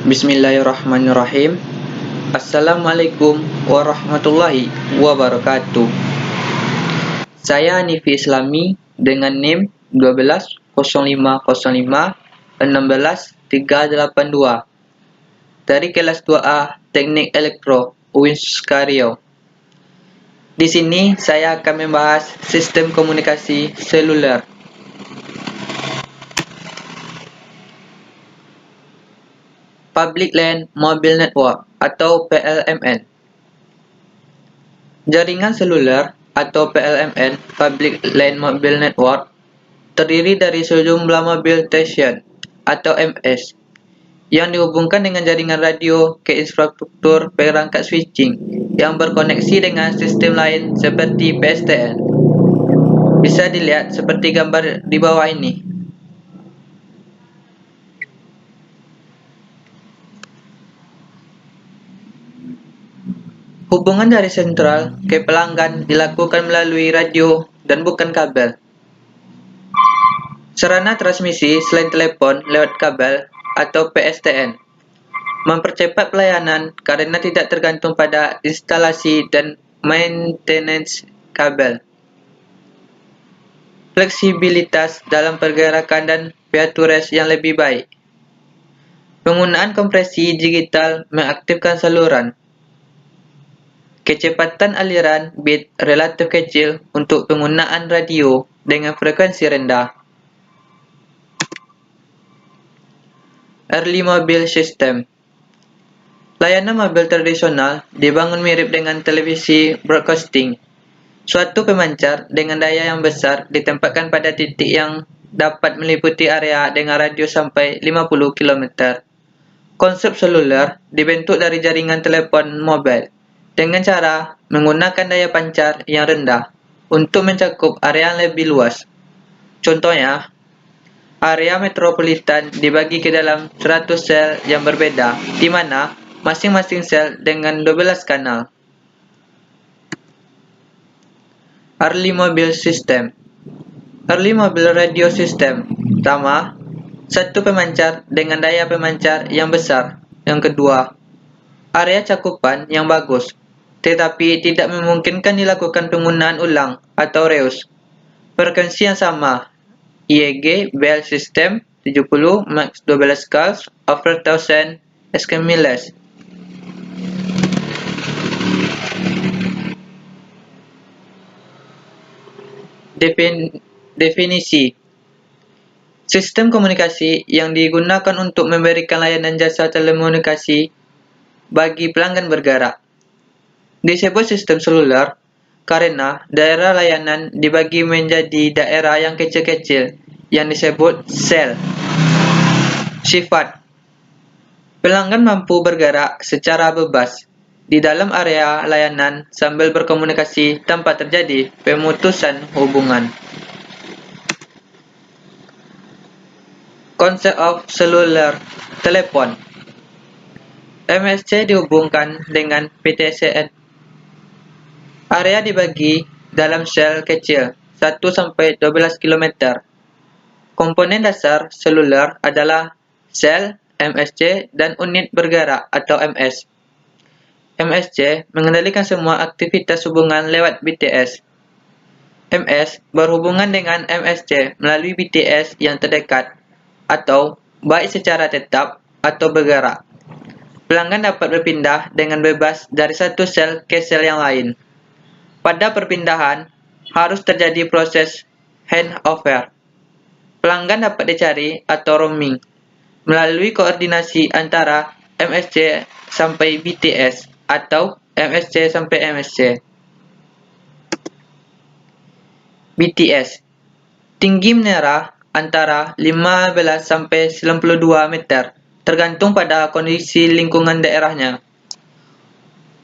Bismillahirrahmanirrahim. Assalamualaikum warahmatullahi wabarakatuh. Saya Hanifi Islami dengan NIM 120505168382 dari kelas 2A Teknik Elektro UINS Kario. Di sini saya akan membahas sistem komunikasi seluler. Public Land Mobile Network atau PLMN. Jaringan seluler atau PLMN Public Land Mobile Network terdiri dari sejumlah mobile station atau MS yang dihubungkan dengan jaringan radio ke infrastruktur perangkat switching yang berkoneksi dengan sistem lain seperti PSTN. Bisa dilihat seperti gambar di bawah ini. Hubungan dari sentral ke pelanggan dilakukan melalui radio dan bukan kabel. Sarana transmisi selain telepon lewat kabel atau PSTN mempercepat pelayanan karena tidak tergantung pada instalasi dan maintenance kabel. Fleksibilitas dalam pergerakan dan features yang lebih baik. Penggunaan kompresi digital mengaktifkan saluran. Kecepatan aliran bit relatif kecil untuk penggunaan radio dengan frekuensi rendah. Early Mobile System. Layanan mobil tradisional dibangun mirip dengan televisi broadcasting. Suatu pemancar dengan daya yang besar ditempatkan pada titik yang dapat meliputi area dengan radius sampai 50 km. Konsep seluler dibentuk dari jaringan telepon mobil dengan cara menggunakan daya pancar yang rendah untuk mencakup area yang lebih luas. Contohnya, area metropolitan dibagi ke dalam 100 sel yang berbeda, di mana masing-masing sel dengan 12 kanal. Early Mobile System. Early Mobile Radio System. Pertama, satu pemancar dengan daya pemancar yang besar. Yang kedua, area cakupan yang bagus, tetapi tidak memungkinkan dilakukan penggunaan ulang atau reuse. Frekuensi yang sama, IEG Bell System 70 max 12 calls over 1000 SKMLS. Definisi sistem komunikasi yang digunakan untuk memberikan layanan jasa telekomunikasi bagi pelanggan bergerak. Disebut sistem seluler karena daerah layanan dibagi menjadi daerah yang kecil-kecil yang disebut sel. Sifat pelanggan mampu bergerak secara bebas di dalam area layanan sambil berkomunikasi tanpa terjadi pemutusan hubungan. Konsep of seluler telepon. MSC dihubungkan dengan PTSN. Area dibagi dalam sel kecil 1-12 km. Komponen dasar seluler adalah sel, MSC, dan unit bergerak atau MS. MSC mengendalikan semua aktivitas hubungan lewat BTS. MS berhubungan dengan MSC melalui BTS yang terdekat atau baik secara tetap atau bergerak. Pelanggan dapat berpindah dengan bebas dari satu sel ke sel yang lain. Pada perpindahan, harus terjadi proses handover. Pelanggan dapat dicari atau roaming melalui koordinasi antara MSC sampai BTS atau MSC sampai MSC. BTS. Tinggi menara antara 15 sampai 92 meter, tergantung pada kondisi lingkungan daerahnya.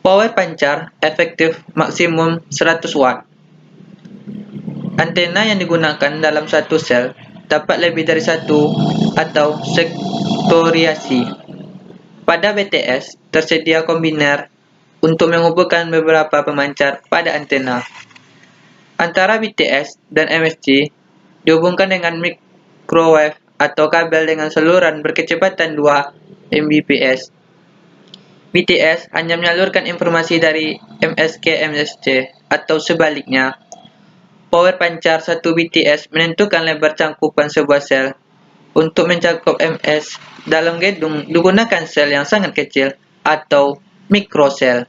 Power pancar efektif maksimum 100 watt. Antena yang digunakan dalam satu sel dapat lebih dari satu atau sektoriasi. Pada BTS, tersedia kombiner untuk menghubungkan beberapa pemancar pada antena. Antara BTS dan MSC dihubungkan dengan microwave atau kabel dengan saluran berkecepatan 2 Mbps. BTS hanya menyalurkan informasi dari ms ke MSC atau sebaliknya. Power pancar 1 BTS menentukan lebar cangkupan sebuah sel. Untuk mencakup ms dalam gedung digunakan sel yang sangat kecil atau mikrosel.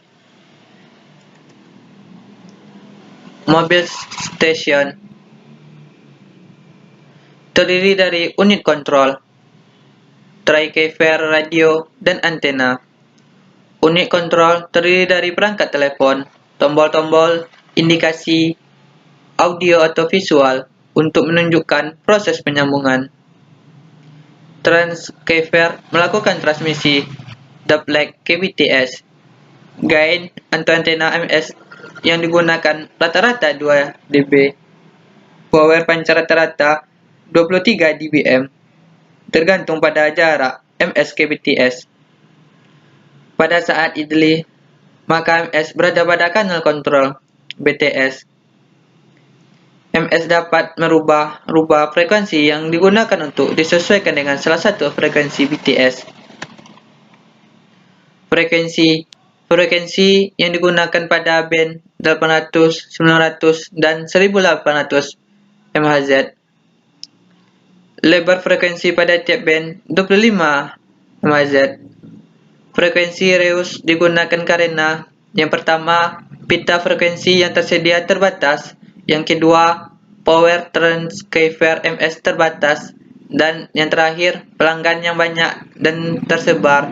Mobil station terdiri dari unit kontrol, tricaster radio, dan antena. Unit kontrol terdiri dari perangkat telepon, tombol-tombol, indikasi, audio atau visual untuk menunjukkan proses penyambungan. Transceiver melakukan transmisi duplex ke BTS. Gain atau antena ms yang digunakan rata-rata 2 dB. Power pancar rata-rata 23 dBm, tergantung pada jarak ms ke BTS. Pada saat idle, maka ms berada pada kanal kontrol BTS. ms dapat merubah frekuensi yang digunakan untuk disesuaikan dengan salah satu frekuensi BTS. Frekuensi yang digunakan pada band 800, 900, dan 1800 MHz. Lebar frekuensi pada tiap band 25 MHz. Frekuensi reus digunakan karena yang pertama, pita frekuensi yang tersedia terbatas, yang kedua, power transceiver ms terbatas, dan yang terakhir, pelanggan yang banyak dan tersebar.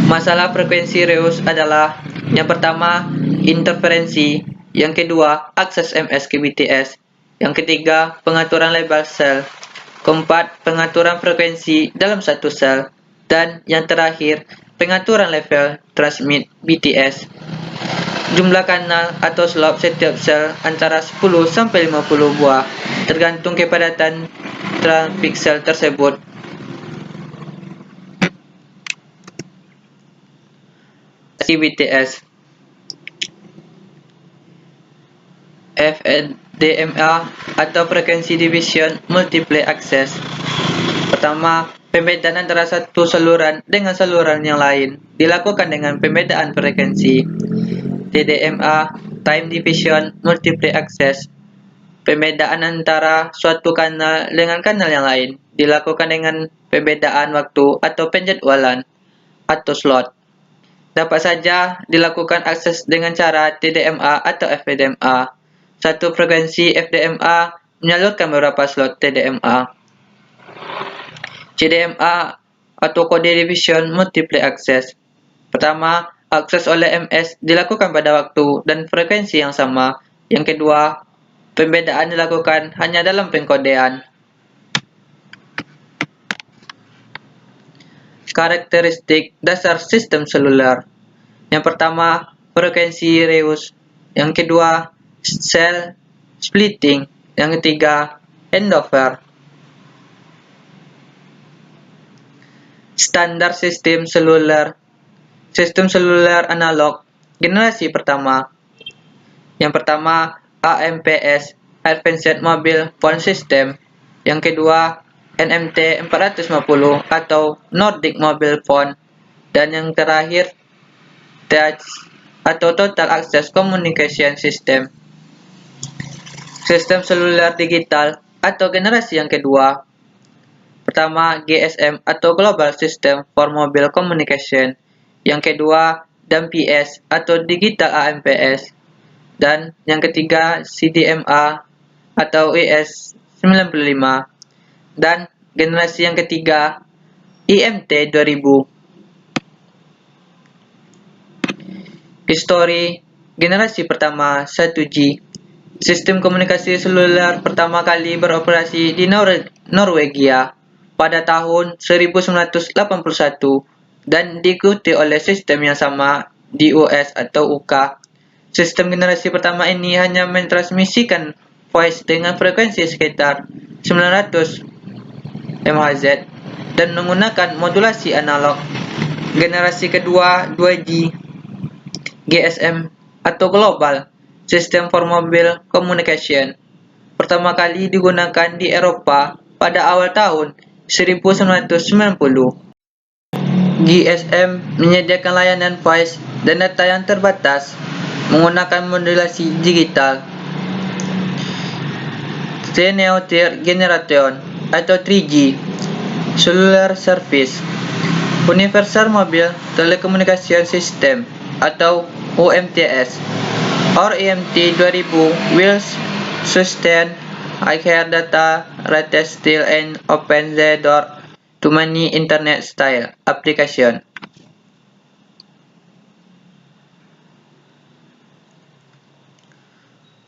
Masalah frekuensi reus adalah yang pertama, interferensi, yang kedua, akses ms ke BTS, yang ketiga, pengaturan lebar sel, keempat, pengaturan frekuensi dalam satu sel, dan yang terakhir, pengaturan level transmit BTS. Jumlah kanal atau slot setiap sel antara 10 sampai 50 buah, tergantung kepadatan trafik sel tersebut. BTS FDMA atau frekuensi division multiple access. Pertama, pembedaan antara satu saluran dengan saluran yang lain dilakukan dengan pembedaan frekuensi. TDMA, time division multiple access. Pembedaan antara suatu kanal dengan kanal yang lain dilakukan dengan pembedaan waktu atau penjadwalan atau slot. Dapat saja dilakukan akses dengan cara TDMA atau FDMA. Satu frekuensi FDMA menyalurkan beberapa slot TDMA. CDMA atau Code Division Multiple Access. Pertama, akses oleh ms dilakukan pada waktu dan frekuensi yang sama. Yang kedua, pembedaan dilakukan hanya dalam pengkodean. Karakteristik dasar sistem seluler. Yang pertama, frekuensi reus. Yang kedua, cell splitting. Yang ketiga, handover. Standar sistem seluler. Sistem seluler analog generasi pertama. Yang pertama, AMPS, Advanced Mobile Phone System. Yang kedua, NMT 450 atau Nordic Mobile Phone. Dan yang terakhir, TAC atau Total Access Communication System. Sistem seluler digital atau generasi yang kedua. Pertama, GSM atau Global System for Mobile Communication. Yang kedua, DAMPS atau Digital AMPS. Dan yang ketiga, CDMA atau ES95. Dan generasi yang ketiga, IMT 2000. Histori generasi pertama 1G. Sistem komunikasi seluler pertama kali beroperasi di Norwegia pada tahun 1981 dan diikuti oleh sistem yang sama di US atau UK. Sistem generasi pertama ini hanya mentransmisikan voice dengan frekuensi sekitar 900 MHz dan menggunakan modulasi analog. Generasi kedua 2G, GSM atau Global System for Mobile Communication, pertama kali digunakan di Eropa Pada awal tahun 1990, GSM menyediakan layanan voice dan data yang terbatas menggunakan modulasi digital Teneo Third Generation atau 3G Cellular Service Universal Mobile Telecommunication System atau UMTS or EMT 2000 will sustain higher data rates still and open the door to many internet style application.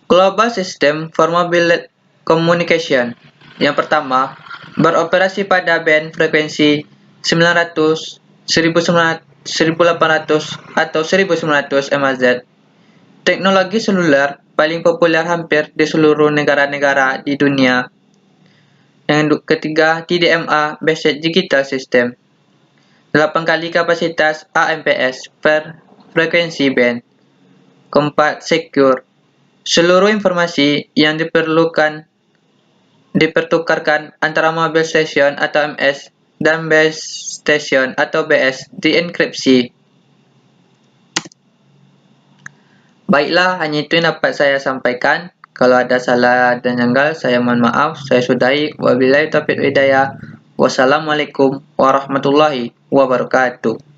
Global System for Mobile Communication. Yang pertama, beroperasi pada band frekuensi 900, 1800 atau 1900 MHz. Teknologi seluler paling populer hampir di seluruh negara-negara di dunia. Yang ketiga, TDMA Basic Digital System. 8 kali kapasitas AMPS per frekuensi band. Keempat, secure. Seluruh informasi yang dipertukarkan antara mobile station atau MS dan base station atau BS dienkripsi. Baiklah, hanya itu yang dapat saya sampaikan. Kalau ada salah dan janggal, saya mohon maaf. Saya sudahi. Wabillahi taufiq wal hidayah. Wassalamualaikum warahmatullahi wabarakatuh.